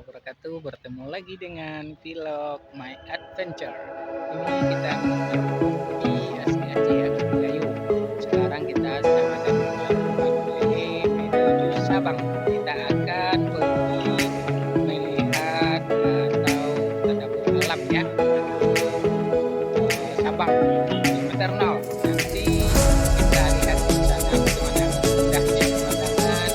wabarakatuh. Bertemu lagi dengan vlog My Adventure. Ini kita menuju di asli Aceh ya, Gayo. Sekarang kita sedang ada di Pelabuhan Bule menuju Sabang. Kita akan pergi melihat atau tadabur alam ya menuju Sabang Maternal. Nanti kita lihat di sana bagaimana indahnya pemandangan.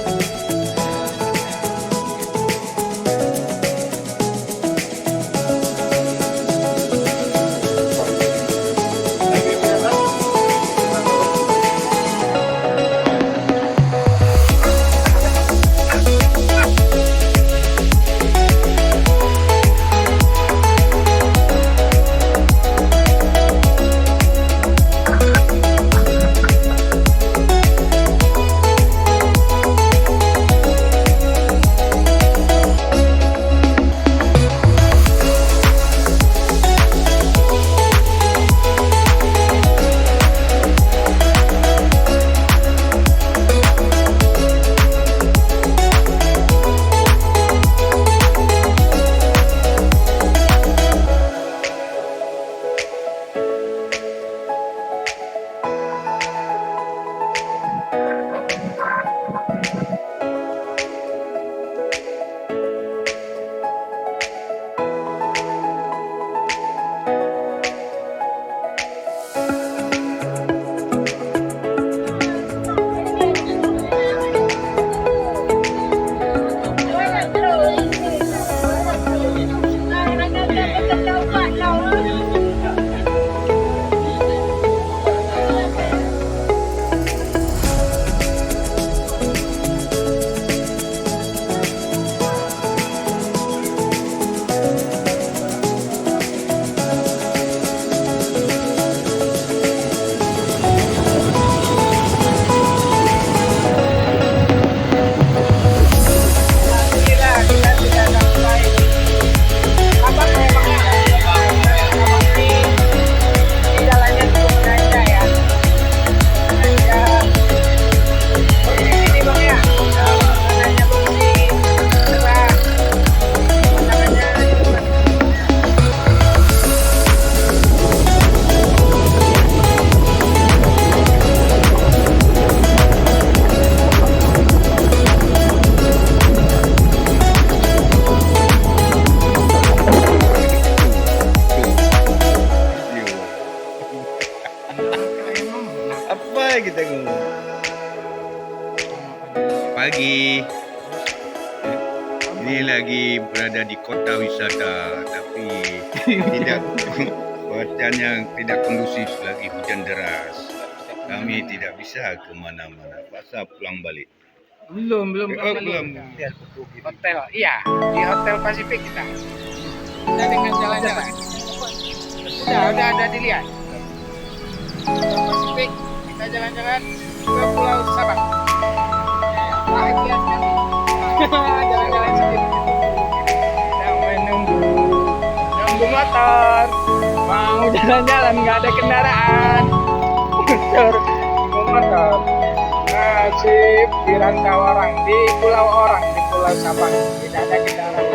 Apa kita ngomong? Pagi. Ini lagi berada di kota wisata, tapi tidak cuacanya tidak kondusif, lagi hujan deras. Kami tidak bisa kemana-mana. Pasal pulang balik. Belum Belum. hotel. Iya, di Hotel Pasifik kita. Kita dengan jalan-jalan. Udah ada dilihat. Hotel Pasifik, kita jalan-jalan ke Pulau Sabang. Bahagia sekali. Jalan-jalan sendiri. Kita menunggu motor. Mau jalan-jalan nggak ada kendaraan. Motor. Nasib di rantau orang, di pulau orang, di Pulau Sabang tidak ada kendaraan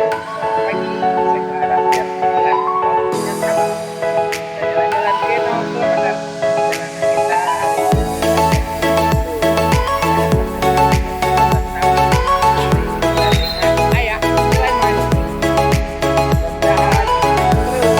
lagi. Sekarang biar jalan waktunya Sabang. Kita jalan-jalan ke Novo pada perjalanan kita. Ayah, Sulaiman. Mudah-mudahan terus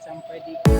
sampai di